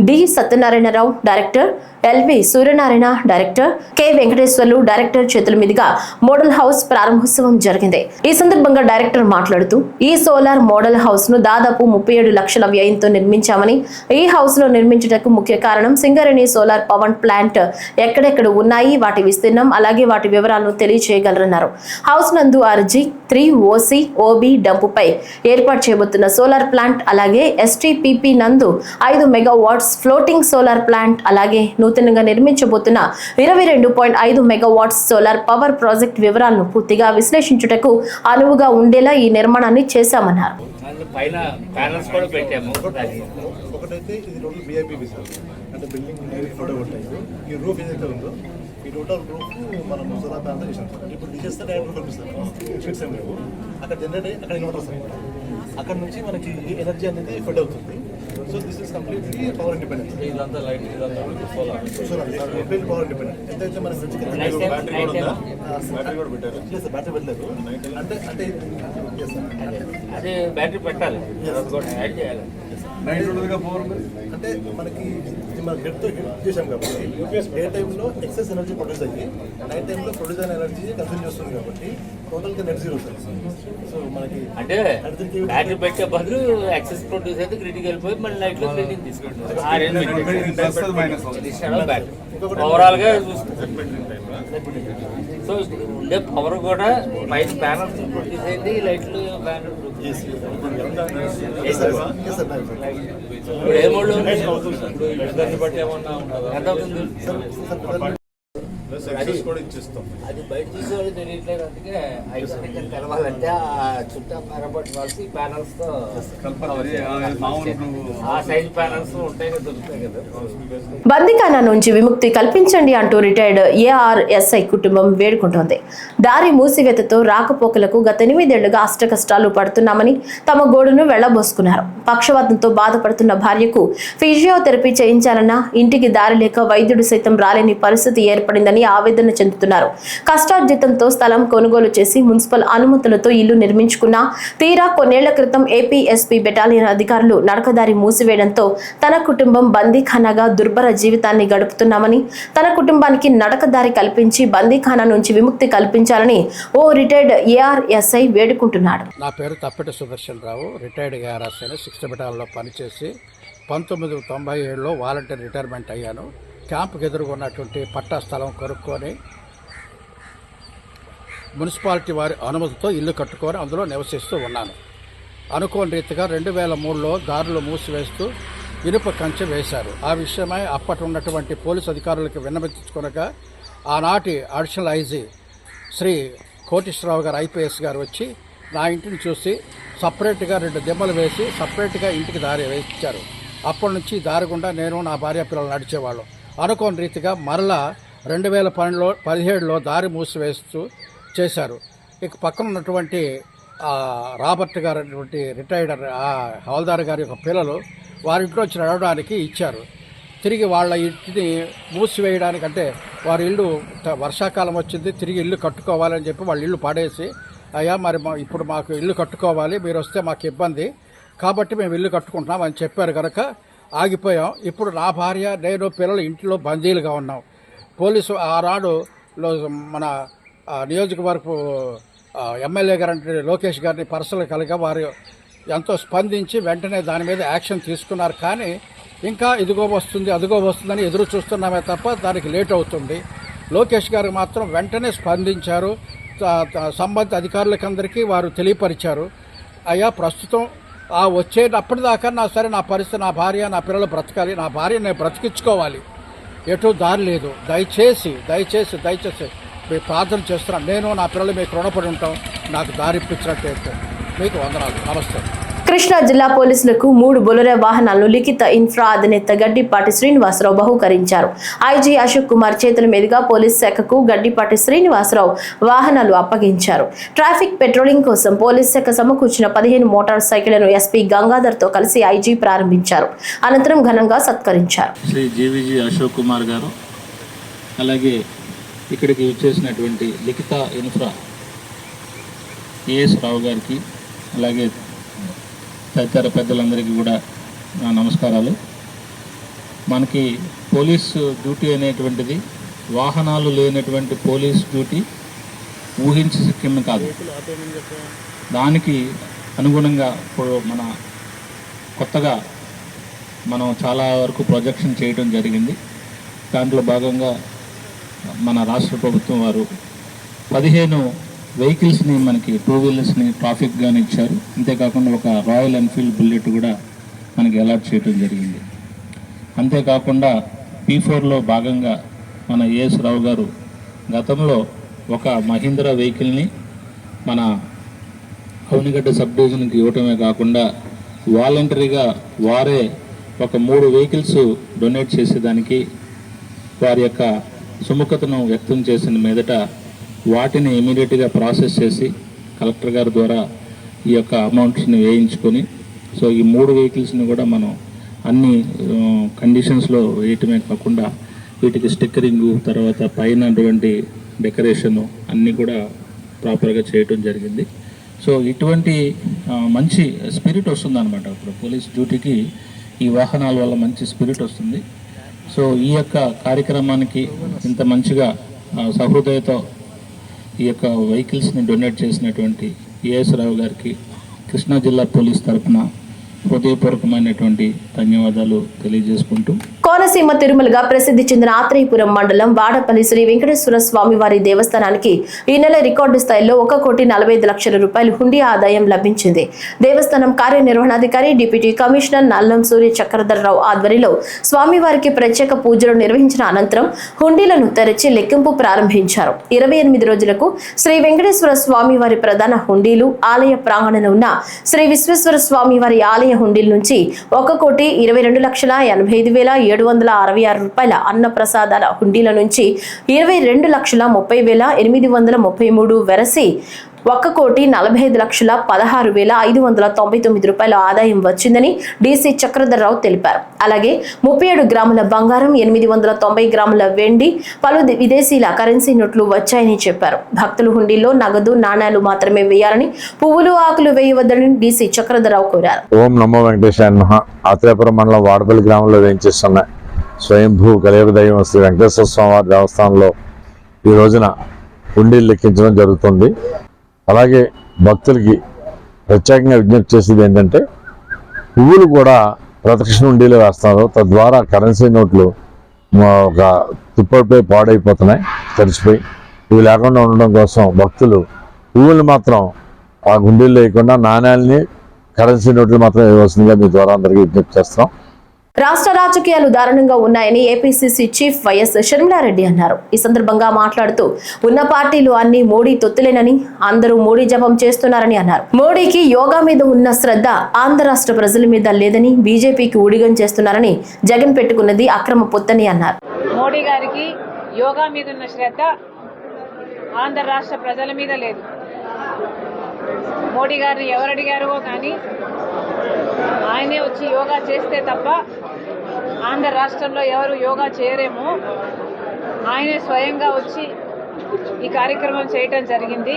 D Satyanarayana Rao, director LV Suryanarayana, director K Venkateswarlu, director చేతుల మీదుగా మోడల్ హౌస్ ప్రారంభోత్సవం జరిగింది. ఈ సందర్భంగా డైరెక్టర్ మాట్లాడుతూ, ఈ సోలార్ మోడల్ హౌస్ ను దాదాపు 37 లక్షల వ్యయంతో నిర్మించామని, ఈ హౌస్ లో నిర్మించటకు ముఖ్య కారణం సింగరేణి సోలార్ పవర్ ప్లాంట్ ఎక్కడెక్కడ ఉన్నాయి, వాటి విస్తీర్ణం, అలాగే వాటి వివరాలను తెలియజేయగలరన్నారు. హౌస్ నందు RG3 OC OB డంపుపై ఏర్పాటు చేయబోతున్న సోలార్ ప్లాంట్, అలాగే STPP నందు 5 మెగావాట్స్ ఫ్లోటింగ్ సోలార్ ప్లాంట్, అలాగే నూతనంగా నిర్మించబోతున్న 22.5 మెగావాట్స్ సోలార్ పవర్ ప్రాజెక్ట్ వివరాలను పూర్తిగా విశ్లేషించుటకు అనువుగా ఉండేలా ఈ నిర్మాణాన్ని చేశామన్నారు. పైన ప్యానల్స్ కూడా పెట్టాము. ఒకటైతే ఇది టోటల్ VIP సార్, అంటే బిల్డింగ్ ఫోటో కొట్టాయి. ఈ రూఫ్ ఏదైతే ఉందో ఈ టోటల్ రూఫ్ మనం సోలార్ ప్యానల్ చేసాం సార్. ఇప్పుడు తీసేస్తే డైరెక్ట్ రూఫ్ పంపిస్తారు. షీట్స్ ఏం లేవు. అక్కడ జనరేట్ అయ్యి అక్కడ ఇన్వర్టర్ సార్. అక్కడ నుంచి మనకి ఎనర్జీ అనేది ఫెడ్ అవుతుంది. So this is completely power independent. ఇదంతా లైట్, ఇదంతా సోలార్ కంప్లీట్ పవర్ ఇండిపెండెంట్. ఎంతైతే మనకి బ్యాటరీ కూడా పెట్టారు. లేదు సార్, బ్యాటరీ పెట్టలేదు. అంటే అదే బ్యాటరీ పెట్టాలి, యాడ్ చేయాలి. అంటే మనకి హెడ్తో హిట్ చేసాం కాబట్టి డే టైంలో ఎక్సెస్ ఎనర్జీ ప్రొడ్యూస్ అయ్యి నైట్ టైంలో ప్రొడ్యూస్ అయిన ఎనర్జీ కన్సూమ్ చేస్తుంది కాబట్టి టోటల్గా నెట్ జీరో సార్. సో మనకి అంటే బ్యాటరీ పెట్టే బదులు ఎక్సెస్ ప్రొడ్యూస్ అయితే గ్రిడ్కి వెళ్ళిపోయి మళ్ళీ నైట్ లో రీడింగ్ తీసుకుంటుంది. ఓవరాల్ గా సో ఉండే పవర్ కూడా పైన ప్యానల్ ప్రొడ్యూస్ అయింది, లైట్లు ప్యానల్ ఇప్పుడు ఏ మోడ్ బట్టి ఏమన్నా ఎంత అవుతుంది? అది బయట చూసే వాళ్ళు తెలియట్లేదు. అందుకే ఐసోనిక్ తెలవాలంటే ఆ చుట్టూ మరబట్టి కలిసి ప్యానల్స్ తో ఆ సైజ్ ప్యానల్స్ ఉంటాయి కదా, దొరుకుతాయి కదా. బందిఖానా నుంచి విముక్తి కల్పించండి అంటూ రిటైర్డ్ ఏఆర్ఎస్ఐ కుటుంబం వేడుకుంటోంది. దారి మూసివేతతో రాకపోకలకు గత 8 ఏళ్లుగా అష్టకష్టాలు పడుతున్నామని తమ గోడును వెళ్లబోసుకున్నారు. పక్షవాతంతో బాధపడుతున్న భార్యకు ఫిజియోథెరపీ చేయించాలన్నా ఇంటికి దారి లేక వైద్యుడు సైతం రాలేని పరిస్థితి ఏర్పడిందని ఆవేదన చెందుతున్నారు. కష్టార్జితంతో స్థలం కొనుగోలు చేసి మున్సిపల్ అనుమతులతో ఇల్లు నిర్మించుకున్నా తీరా కొన్నేళ్ల క్రితం ఏపీఎస్పీ బెటాలియన్ అధికారులు నడకదారి మూసివేయడంతో తన కుటుంబం బందీఖానాగా దుర్భర జీవితాన్ని గడుపుతున్నామని, తన కుటుంబానికి నడకదారి కల్పించి బందీఖానా నుంచి విముక్తి కల్పించాలని ఓ రిటైర్డ్ ఏఆర్ఎస్ఐ వేడుకుంటున్నాడు. నా పేరు తప్పెట సుదర్శన్ రావు. రిటైర్డ్ ఏఆర్ఎస్ఐ 6th బెటాలియన్లో పనిచేసి 1997లో వాలంటీర్ రిటైర్మెంట్ అయ్యాను. క్యాంపుకి ఎదురుకున్నటువంటి పట్టా స్థలం కొనుక్కొని మున్సిపాలిటీ వారి అనుమతితో ఇల్లు కట్టుకొని అందులో నివసిస్తూ ఉన్నాను. అనుకోని రీతిగా 2003లో దారులు మూసివేస్తూ ఇనుప కంచె వేశారు. ఆ విషయమై అప్పటి ఉన్నటువంటి పోలీసు అధికారులకు విన్నవించుకొనగా ఆనాటి అడిషనల్ ఐజీ శ్రీ కోటేశ్వరరావు గారు ఐపీఎస్ గారు వచ్చి నా ఇంటిని చూసి సపరేట్గా 2 దిమ్మలు వేసి సపరేట్గా ఇంటికి దారి వేయించారు. అప్పటి నుంచి దారి గుండా నేను నా భార్య పిల్లలు నడిచేవాళ్ళం. అనుకోని రీతిగా మరలా 2017లో దారి మూసివేస్తూ చేశారు. ఇక పక్కన ఉన్నటువంటి రాబర్ట్ గారు అటువంటి రిటైర్డ్ హవాల్దార్ గారి యొక్క పిల్లలు వారింట్లో వచ్చి నడవడానికి ఇచ్చారు. తిరిగి వాళ్ళ ఇంటిని మూసివేయడానికి, అంటే వారి ఇల్లు వర్షాకాలం వచ్చింది తిరిగి ఇల్లు కట్టుకోవాలని చెప్పి వాళ్ళ ఇల్లు పాడేసి, అయ్యా మరి ఇప్పుడు మాకు ఇల్లు కట్టుకోవాలి, మీరు వస్తే మాకు ఇబ్బంది కాబట్టి మేము ఇల్లు కట్టుకుంటున్నాం అని చెప్పారు కనుక ఆగిపోయాం. ఇప్పుడు నా భార్య నేను పిల్లలు ఇంట్లో బందీలుగా ఉన్నాం. పోలీసు ఆనాడు మన నియోజకవర్గ ఎమ్మెల్యే గారంటే లోకేష్ గారిని పర్సనల్ కలిగా వారు ఎంతో స్పందించి వెంటనే దాని మీద యాక్షన్ తీసుకున్నారు. కానీ ఇంకా ఇదిగో వస్తుంది అదిగో వస్తుందని ఎదురు చూస్తున్నామే తప్ప దానికి లేట్ అవుతుంది. లోకేష్ గారు మాత్రం వెంటనే స్పందించారు. సంబంధిత అధికారులకందరికీ వారు తెలియపరిచారు, అయ్యా ప్రస్తుతం వచ్చేటప్పటిదాకా నా పరిస్థితి, నా భార్య నా పిల్లలు బ్రతకాలి, నా భార్య నేను బ్రతికించుకోవాలి, ఎటు దారి లేదు, దయచేసి మీకు ప్రార్థన చేస్తున్నాను, నేను నా పిల్లలు మీకు రుణపడి ఉంటాం, నాకు దారి ఇప్పించినట్టయితే మీకు వందనాలు, నమస్తే. కృష్ణా జిల్లా పోలీసులకు 3 బొలెరో వాహనాలను లిఖిత ఇన్ఫ్రా అధినేత గడ్డిపాటి శ్రీనివాసరావు బహుకరించారు. ఐజీ అశోక్ కుమార్ చేతుల మీదుగా పోలీస్ శాఖకు గడ్డిపాటి శ్రీనివాసరావు వాహనాలు అప్పగించారు. ట్రాఫిక్ పెట్రోలింగ్ కోసం పోలీస్ శాఖ సమకూర్చిన 15 మోటార్ సైకిళ్లను ఎస్పీ గంగాధర్ తో కలిసి ఐజీ ప్రారంభించారు. అనంతరం ఘనంగా సత్కరించారు. శ్రీ జీవీజీ అశోక్ కుమార్ గారు, అలాగే ఇక్కడికి వచ్చేసినటువంటి లిఖిత ఇన్ఫ్రా ఏఎస్ రావు గారికి, అలాగే తదితర పెద్దలందరికీ కూడా నా నమస్కారాలు. మనకి పోలీసు డ్యూటీ అనేటువంటిది వాహనాలు లేనటువంటి పోలీస్ డ్యూటీ ఊహించి సిక్కింది కాదు. దానికి అనుగుణంగా ఇప్పుడు కొత్తగా మనం చాలా వరకు ప్రొజెక్షన్ చేయడం జరిగింది. దాంట్లో భాగంగా మన రాష్ట్ర ప్రభుత్వం వారు 15 వెహికల్స్ని మనకి 2 వీలర్స్ని ట్రాఫిక్ గాని ఇచ్చారు. అంతేకాకుండా ఒక రాయల్ ఎన్ఫీల్డ్ బుల్లెట్ కూడా మనకి అలాట్ చేయడం జరిగింది. అంతేకాకుండా P4లో భాగంగా మన ఏఎస్ రావు గారు గతంలో ఒక మహీంద్రా వెహికల్ని మన అవనిగడ్డ సబ్ డివిజన్కి ఇవ్వటమే కాకుండా వాలంటరీగా వారే ఒక 3 వెహికల్స్ డొనేట్ చేసేదానికి వారి యొక్క సుముఖతను వ్యక్తం చేసిన మీదట వాటిని ఇమీడియట్గా ప్రాసెస్ చేసి కలెక్టర్ గారి ద్వారా ఈ యొక్క అమౌంట్స్ని వేయించుకొని, సో ఈ 3 వెహికల్స్ని కూడా మనం అన్ని కండిషన్స్లో వేయటమే కాకుండా వీటికి స్టిక్కరింగు, తర్వాత పైన అటువంటి డెకరేషను అన్నీ కూడా ప్రాపర్గా చేయటం జరిగింది. సో ఇటువంటి మంచి స్పిరిట్ వస్తుంది అనమాట. ఇప్పుడు పోలీస్ డ్యూటీకి ఈ వాహనాల వల్ల మంచి స్పిరిట్ వస్తుంది. సో ఈ యొక్క కార్యక్రమానికి ఇంత మంచిగా సహృదయతో ఈ యొక్క వెహికల్స్ని డొనేట్ చేసినటువంటి ఏఎస్ రావు గారికి కృష్ణా జిల్లా పోలీస్ తరఫున హృదయపూర్వకమైనటువంటి ధన్యవాదాలు తెలియజేసుకుంటూ, కోనసీమ తిరుమలగా ప్రసిద్ధి చెందిన ఆత్రేయపురం మండలం వాడపల్లి శ్రీ వెంకటేశ్వర స్వామి వారి దేవస్థానానికి ఈ నెల రికార్డు స్థాయిలో 1,45,00,000 రూపాయలు హుండీ ఆదాయం లభించింది. దేవస్థానం కార్యనిర్వహణాధికారి డిప్యూటీ కమిషనర్ నల్లం సూర్య చక్రధర్రావు ఆధ్వర్యంలో స్వామివారికి ప్రత్యేక పూజలు నిర్వహించిన అనంతరం హుండీలను తెరిచి లెక్కింపు ప్రారంభించారు. 28 రోజులకు శ్రీ వెంకటేశ్వర స్వామి వారి ప్రధాన హుండీలు, ఆలయ ప్రాంగణంలో ఉన్న శ్రీ విశ్వేశ్వర స్వామి వారి ఆలయ హుండీల నుంచి 1,22,85,766 రూపాయల అన్న ప్రసాదాల హుండీల నుంచి 22,30,833 వెరసి 1,45,16,599 రూపాయల ఆదాయం వచ్చిందని డీసీ చక్రధర్రావు తెలిపారు. అలాగే 37 గ్రాముల బంగారం, 890 గ్రాముల వెండి, పలు విదేశీల కరెన్సీ నోట్లు వచ్చాయని చెప్పారు. భక్తులు హుండీలో నగదు, నాణ్యాలు మాత్రమే వేయాలని, పువ్వులు, ఆకులు వేయవద్దని డీసీ చక్రధర్రావు కోరారు. ఓం నమో వెంకటేశాయ నమః. ఆత్రేయపురం మండలం వాడపల్లి గ్రామంలో వేయించేస్తున్న స్వయంభూ కలియుగ దైవం శ్రీ వెంకటేశ్వర స్వామి వారి దేవస్థానంలో ఈ రోజున హుండీలు లెక్కించడం జరుగుతుంది. అలాగే భక్తులకి ప్రత్యేకంగా విజ్ఞప్తి చేసేది ఏంటంటే, పువ్వులు కూడా ప్రదక్షిణ హుండీలో వేస్తున్నారు. తద్వారా కరెన్సీ నోట్లు ఒక తుప్పడిపై పాడైపోతున్నాయి, తడిచిపోయి. ఇవి లేకుండా ఉండడం కోసం భక్తులు పువ్వులు మాత్రం ఆ హుండీల్లో వేయకుండా నాణ్యాలని, కరెన్సీ నోట్లు మాత్రం వేయవలసిందిగా మీ ద్వారా అందరికీ విజ్ఞప్తి చేస్తున్నాం. రాష్ట్ర రాజకీయాలు దారుణంగా ఉన్నాయని ఏపీసీసీ చీఫ్ వైఎస్ షర్మిలారెడ్డి అన్నారు. ఈ సందర్భంగా మాట్లాడుతూ ఉన్న పార్టీలు అన్ని మోడీ తొత్తులేనని, అందరూ మోడీ జపం చేస్తున్నారని అన్నారు. మోడీకి యోగా మీద ఉన్న శ్రద్ధ ఆంధ్ర రాష్ట్ర ప్రజల మీద లేదని, బీజేపీకి ఊడిగం చేస్తున్నారని, జగన్ పెట్టుకున్నది అక్రమ పొత్తని అన్నారు. మోడీ గారికి యోగా మీద ఉన్న శ్రద్ధ ఆంధ్ర రాష్ట్ర ప్రజల మీద లేదు. మోడీ గారిని ఎవరు అడిగారో కానీ ఆయనే వచ్చి యోగా చేస్తే తప్ప ఆంధ్ర రాష్ట్రంలో ఎవరు యోగా చేయరేమో. ఆయనే స్వయంగా వచ్చి ఈ కార్యక్రమం చేయటం జరిగింది.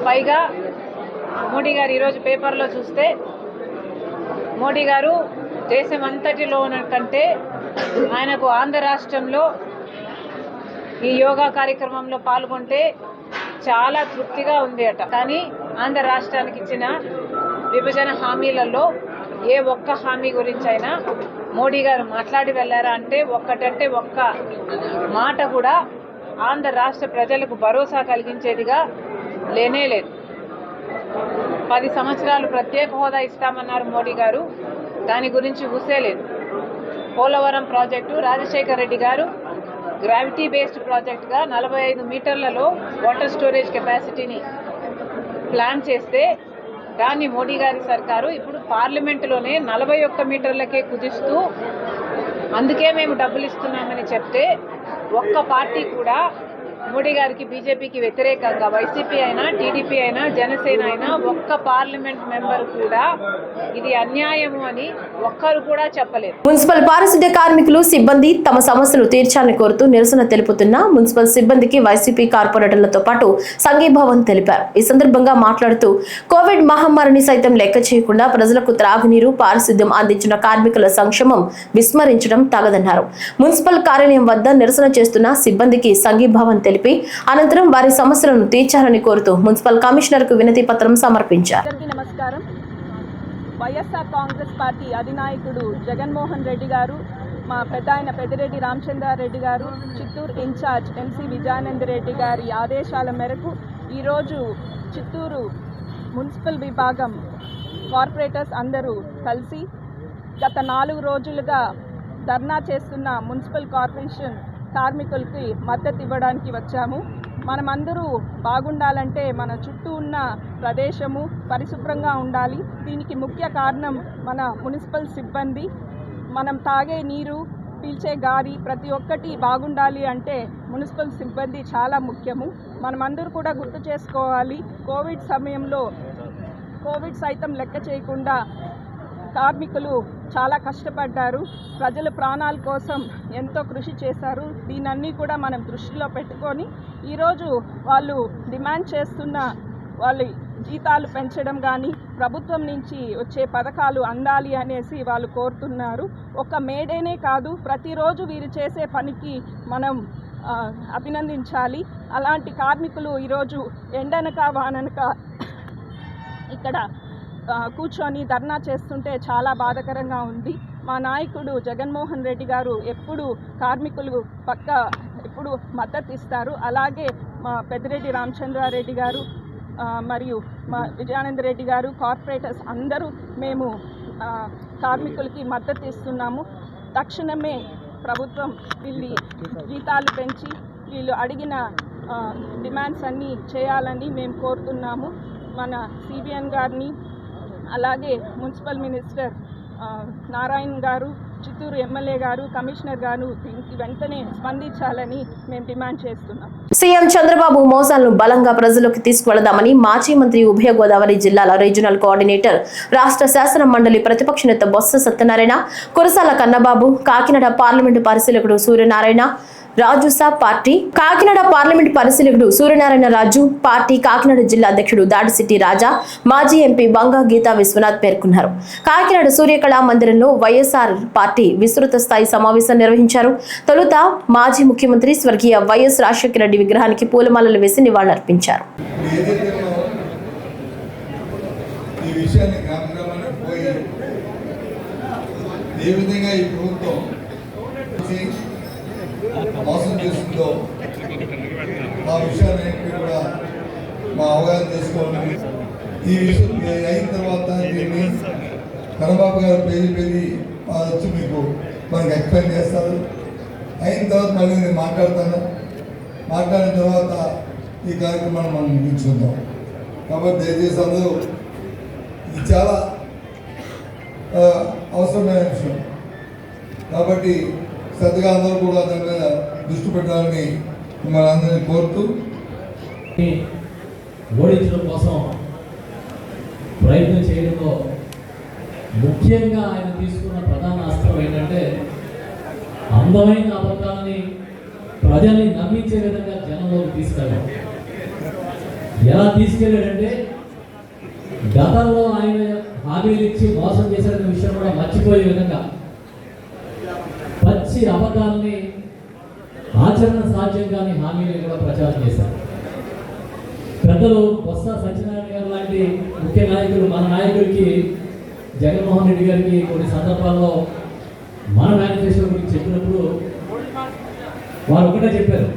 పైగా మోడీ గారు ఈరోజు పేపర్లో చూస్తే, మోడీ గారు దేశం అంతటిలో కంటే ఆయనకు ఆంధ్ర రాష్ట్రంలో ఈ యోగా కార్యక్రమంలో పాల్గొంటే చాలా తృప్తిగా ఉంది అట. కానీ ఆంధ్ర రాష్ట్రానికి ఇచ్చిన విభజన హామీలలో ఏ ఒక్క హామీ గురించి అయినా మోడీ గారు మాట్లాడి వెళ్లారా అంటే ఒక్కటంటే ఒక్క మాట కూడా ఆంధ్ర రాష్ట్ర ప్రజలకు భరోసా కలిగించేదిగా లేనే లేదు. 10 సంవత్సరాలు ప్రత్యేక హోదా ఇస్తామన్నారు మోడీ గారు, దాని గురించి ఊసేలేదు. పోలవరం ప్రాజెక్టు రాజశేఖర రెడ్డి గారు గ్రావిటీ బేస్డ్ ప్రాజెక్టుగా 45 మీటర్లలో వాటర్ స్టోరేజ్ కెపాసిటీని ప్లాన్ చేస్తే దాన్ని మోడీ గారి సర్కారు ఇప్పుడు పార్లమెంటులోనే 41 మీటర్లకే కుదిస్తూ, అందుకే మేము డబ్బులు ఇస్తున్నామని చెప్తే ఒక్క పార్టీ కూడా మోడీ గారికి, బీజేపీకి వ్యతిరేకంగా వైసీపీ అయినా, టీడీపీ అయినా, జనసేన అయినా ఒక్క పార్లమెంట్ మెంబర్ కూడా ఇది అన్యాయము అని ఒక్కరు కూడా చెప్పలేదు. మున్సిపల్ పారిశుద్ధ్య కార్మికులు, సిబ్బంది తమ సమస్యలు తీర్చాలని కోరుతూ నిరసన తెలుపుతున్న మున్సిపల్ సిబ్బందికి వైసీపీ కార్పొరేటర్లతో పాటు సంఘీభావం తెలిపారు. ఈ సందర్భంగా మాట్లాడుతూ, కోవిడ్ మహమ్మారిని సైతం లెక్క చేయకుండా ప్రజలకు త్రాగునీరు, పారిశుద్ధ్యం అందించిన కార్మికుల సంక్షేమం విస్మరించడం తగదన్నారు. మున్సిపల్ కార్యాలయం వద్ద నిరసన చేస్తున్న సిబ్బందికి సంఘీభావం తెలిపి అనంతరం వారి సమస్యలను తీర్చాలని కోరుతూ మున్సిపల్ కమిషనర్ కు వినతి పత్రం సమర్పించారు. నమస్కారం. వైఎస్ఆర్ కాంగ్రెస్ పార్టీ అధినాయకుడు జగన్మోహన్ రెడ్డి గారు, మా పెద్దాయన పెద్దిరెడ్డి రామచంద్రారెడ్డి గారు, చిత్తూరు ఇన్ఛార్జ్ ఎంసీ విజయానంద రెడ్డి గారి ఆదేశాల మేరకు ఈరోజు చిత్తూరు మున్సిపల్ విభాగం కార్పొరేటర్స్ అందరూ కలిసి గత 4 రోజులుగా ధర్నా చేస్తున్న మున్సిపల్ కార్పొరేషన్ కార్మికులకి మద్దతు ఇవ్వడానికి వచ్చాము. మనమందరూ బాగుండాలంటే మన చుట్టూ ఉన్న ప్రదేశము పరిశుభ్రంగా ఉండాలి. దీనికి ముఖ్య కారణం మన మున్సిపల్ సిబ్బంది. మనం తాగే నీరు, పీల్చే గాలి ప్రతి ఒక్కటి బాగుండాలి అంటే మున్సిపల్ సిబ్బంది చాలా ముఖ్యము. మనమందరూ కూడా గుర్తు చేసుకోవాలి, కోవిడ్ సమయంలో కోవిడ్ సైతం లెక్క చేయకుండా కార్మికులు చాలా కష్టపడ్డారు. ప్రజల ప్రాణాల కోసం ఎంతో కృషి చేశారు. దీనన్నీ కూడా మనం దృష్టిలో పెట్టుకొని ఈరోజు వాళ్ళు డిమాండ్ చేస్తున్న వాళ్ళ జీతాలు పెంచడం కానీ ప్రభుత్వం నుంచి వచ్చే పథకాలు అందాలి అనేసి వాళ్ళు కోరుతున్నారు. ఒక మేడేనే కాదు, ప్రతిరోజు వీరు చేసే పనికి మనం అభినందించాలి. అలాంటి కార్మికులు ఈరోజు ఎండనక వాననక ఇక్కడ కూర్చొని ధర్నా చేస్తుంటే చాలా బాధాకరంగా ఉంది. మా నాయకుడు జగన్మోహన్ రెడ్డి గారు ఎప్పుడు కార్మికులు ఎప్పుడు మద్దతు ఇస్తారు. అలాగే మా పెద్దిరెడ్డి రామచంద్రారెడ్డి గారు మరియు మా విజయానంద రెడ్డి గారు, కార్పొరేటర్స్ అందరూ మేము కార్మికులకి మద్దతు ఇస్తున్నాము. తక్షణమే ప్రభుత్వం వీళ్ళ జీతాలు పెంచి వీళ్ళు అడిగిన డిమాండ్స్ అన్నీ చేయాలని మేము కోరుతున్నాము. మన సిబిఎన్ గారిని, అలాగే మున్సిపల్ మినిస్టర్ నారాయణ గారు, చిత్తూరు ఎమ్మెల్యే గారు, కమిషనర్ గారు దీనికి వెంటనే స్పందించాలని మేము డిమాండ్ చేస్తున్నాం. సీఎం చంద్రబాబు మోసాలను బలంగా ప్రజల్లోకి తీసుకువెళదామని మాజీ మంత్రి ఉభయ గోదావరి జిల్లాల రీజనల్ కోఆర్డినేటర్, రాష్ట్ర శాసన మండలి ప్రతిపక్ష నేత బొత్స సత్యనారాయణ, కురసాల కన్నబాబు, కాకినాడ పార్లమెంటు పరిశీలకుడు సూర్యనారాయణ రాజు పార్టీ, కాకినాడ పార్లమెంట్ పరిశీలకుడు సూర్యనారాయణ రాజు పార్టీ కాకినాడ జిల్లా అధ్యక్షుడు దాడిసిట్టి రాజా, మాజీ ఎంపీ బంగా గీతా విశ్వనాథ్ పేర్కొన్నారు. కాకినాడ సూర్యకళా మందిరంలో వైఎస్ఆర్ పార్టీ విస్తృత స్థాయి సమావేశం నిర్వహించారు. తొలుత మాజీ ముఖ్యమంత్రి స్వర్గీయ వైఎస్ రాజశేఖర రెడ్డి విగ్రహానికి పూలమాలలు వేసి నివాళులర్పించారు. మోసం చేస్తుందో ఆ విషయాన్ని కూడా మా అవగాహన చేసుకోవాలని, ఈ విషయం అయిన తర్వాత దీన్ని కన్నబాబు గారు పేరు వచ్చి మీకు మనకి ఎక్స్ప్లెయిన్ చేస్తారు. అయిన తర్వాత మళ్ళీ నేను మాట్లాడతాను. మాట్లాడిన తర్వాత ఈ కార్యక్రమాన్ని మనం ముగించుకుందాం. కాబట్టి దయచేసి అందరూ ఇది చాలా అవసరమైన విషయం కాబట్టి శ్రద్ధగా అందరూ కూడా దాని మీద దృష్టి పెట్టాలని మిమ్మల్ని అందరినీ కోరుతూ, ఓడించడం కోసం ప్రయత్నం చేయడంలో ముఖ్యంగా ఆయన తీసుకున్న ప్రధాన అస్త్రం ఏంటంటే అందమైన అబద్ధాలని ప్రజల్ని నమ్మించే విధంగా జనంలోకి తీసుకెళ్ళడం. ఎలా తీసుకెళ్ళాడంటే గతంలో ఆయన హామీలు ఇచ్చి మోసం చేసిన విషయం కూడా మర్చిపోయే విధంగా పచ్చి అబద్ధాలని, ఆచరణ సాధ్యంగాని హామీలు కూడా ప్రచారం చేశారు. పెద్దలు బొత్స సత్యనారాయణ గారు లాంటి ముఖ్య నాయకులు, మన నాయకుడికి జగన్మోహన్ రెడ్డి గారికి కొన్ని సందర్భాల్లో మన మేనిఫెస్టో గురించి చెప్పినప్పుడు వారు ఒకటే చెప్పారు,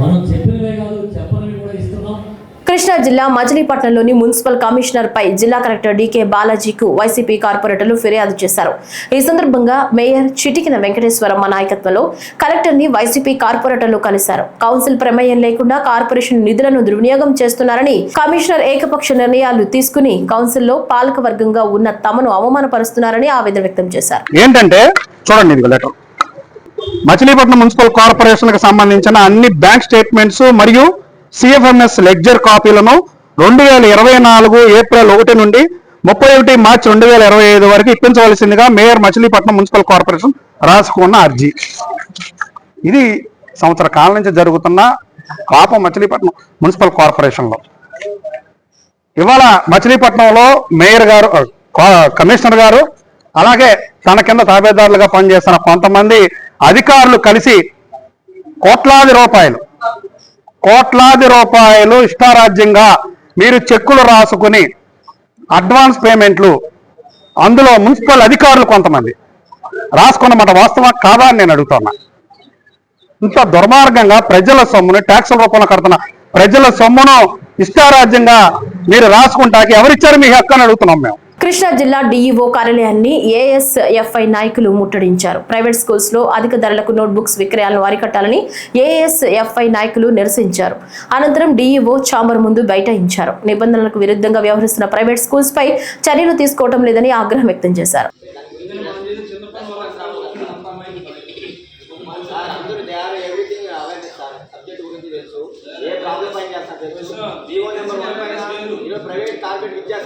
మనం చెప్పినవే కాదు చెప్పనివి కూడా ఇస్తున్నాం. కృష్ణా జిల్లా మచిలీపట్నంలోని మున్సిపల్ కమిషనర్ పై జిల్లా కలెక్టర్ డీకే బాలాజీకు వైసీపీ కార్పొరేటర్లు ఫిర్యాదు చేశారు. ఈ సందర్భంగా మేయర్ చిటికిన వెంకటేశ్వరమ్మ నాయకత్వంలో కలెక్టర్ ని వైసీపీ కార్పొరేటర్లు కలిశారు. కౌన్సిల్ ప్రమేయం లేకుండా కార్పొరేషన్ నిధులను దుర్వినియోగం చేస్తున్నారని, కమిషనర్ ఏకపక్ష నిర్ణయాలు తీసుకుని కౌన్సిల్లో పాలక వర్గంగా ఉన్న తమను అవమానపరుస్తున్నారని ఆవేదన వ్యక్తం చేశారు. ఏంటంటే చూడండి, ఇది లెటర్ మచిలీపట్నం మున్సిపల్ కార్పొరేషన్ కి సంబంధించిన అన్ని బ్యాంక్ స్టేట్మెంట్స్ మరియు సిఎఫ్ఎంఎస్ లెడ్జర్ కాపీలను 2024 ఏప్రిల్ 1 నుండి 31 మార్చి 2025 వరకు ఇప్పించవలసిందిగా మేయర్ మచిలీపట్నం మున్సిపల్ కార్పొరేషన్ రాసుకున్న అర్జీ. ఇది సంవత్సర కాలం నుంచి జరుగుతున్న పాపం మచిలీపట్నం మున్సిపల్ కార్పొరేషన్లో. ఇవాళ మచిలీపట్నంలో మేయర్ గారు, కమిషనర్ గారు, అలాగే తన కింద తాబేదారులుగా పనిచేస్తున్న కొంతమంది అధికారులు కలిసి కోట్లాది రూపాయలు ఇష్టారాజ్యంగా మీరు చెక్కులు రాసుకుని అడ్వాన్స్ పేమెంట్లు, అందులో మున్సిపల్ అధికారులు కొంతమంది రాసుకున్నమాట వాస్తవం కాదా అని నేను అడుగుతున్నా. ఇంత దుర్మార్గంగా ప్రజల సొమ్మును, ట్యాక్సుల రూపంలో కడుతున్న ప్రజల సొమ్మును ఇష్టారాజ్యంగా మీరు రాసుకుంటాకి ఎవరిచ్చారు మీ హక్కు అని అడుగుతున్నాం మేము. కృష్ణా జిల్లా డీఈఓ కార్యాలయాన్ని ఏఎస్ఎఫ్ఐ నాయకులు ముట్టడించారు. ప్రైవేట్ స్కూల్స్ లో అధిక ధరలకు నోట్బుక్స్ విక్రయాలను అరికట్టాలని ఏఎస్ఎఫ్ఐ నాయకులు నిరసించారు. అనంతరం డీఈఓ ఛాంబర్ ముందు బైఠాయించారు. నిబంధనలకు విరుద్ధంగా వ్యవహరిస్తున్న ప్రైవేట్ స్కూల్స్ పై చర్యలు తీసుకోవడం లేదని ఆగ్రహం వ్యక్తం చేశారు. ప్రైవేట్ కార్పొరేట్ విద్యా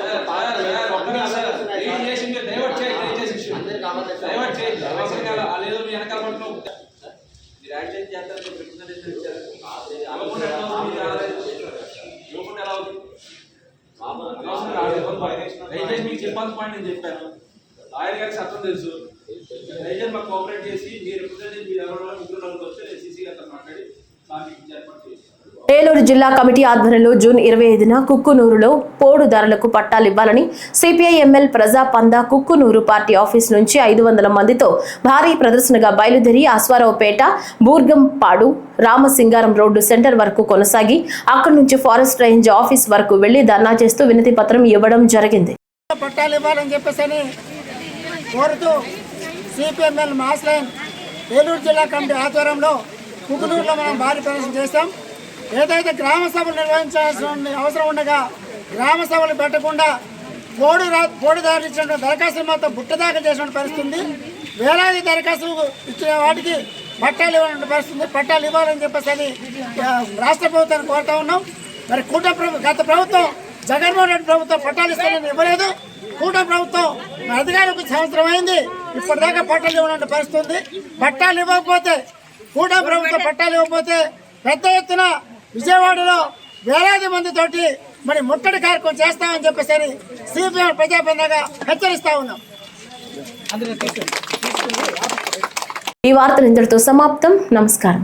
నేను చెప్పాను. లాయర్ గారికి చట్టం తెలుసు. దయచేసి మాకు కోఆపరేట్ చేసి మీరు ఎప్పుడైతే మీరు ఎవరో ముగ్గురు నలుగురు వస్తే నేను సీసీ గారితో మాట్లాడి మీకు ఏర్పాటు చేస్తాను. ఏలూరు జిల్లా కమిటీ ఆధ్వర్యంలో జూన్ 25న కుక్కునూరులో పోడుదారులకు పట్టాలు ఇవ్వాలని CPI ML ప్రజాపంద Kukkunuru party office నుంచి 500 మందితో భారీ ప్రదర్శనగా బయలుదేరి అశ్వారావుపేట, బూర్గంపాడు, రామసింగారం రోడ్డు సెంటర్ వరకు కొనసాగి అక్కడి నుంచి ఫారెస్ట్ రేంజ్ ఆఫీస్ వరకు వెళ్లి ధర్నా చేస్తూ వినతి పత్రం ఇవ్వడం జరిగింది. పట్టాలు ఇవ్వాలని చెప్పేసి కోరుతూ సిపిఎంఎల్ మాస్ లైన్ ఏలూరు జిల్లా కమిటీ ఆధ్వర్యంలో కుక్కునూరులో మనం భారీ ప్రదర్శన చేస్తాం. ఏదైతే గ్రామ సభలు నిర్వహించాల్సిన అవసరం ఉండగా గ్రామ సభలు పెట్టకుండా పోడుదారులు ఇచ్చిన దరఖాస్తులు మొత్తం బుట్టదాఖలు చేసిన పరిస్థితుంది. వేలాది దరఖాస్తులు ఇచ్చిన వాటికి పట్టాలు ఇవ్వాలని పరిస్థితుంది. పట్టాలు ఇవ్వాలని చెప్పేసి రాష్ట్ర ప్రభుత్వాన్ని కోరుతా ఉన్నాం. మరి గత ప్రభుత్వం జగన్మోహన్ రెడ్డి ప్రభుత్వం పట్టాలు ఇస్తానని ఇవ్వలేదు. కూటమి ప్రభుత్వం అధికారులకు సంవత్సరం అయింది, ఇప్పటిదాకా పట్టాలు ఇవ్వాలని పరిస్థితుంది. పట్టాలు ఇవ్వకపోతే కూటమి ప్రభుత్వం పట్టాలు ఇవ్వకపోతే పెద్ద ఎత్తున విజయవాడలో వేలాది మందితోటి మరి ముట్టడి కార్యక్రమం చేస్తామని చెప్పేసి సిపిఎం ప్రజాపందగా హెచ్చరిస్తా ఉన్నాం. ఈ వార్తలు ఇంతటితో సమాప్తం. నమస్కారం.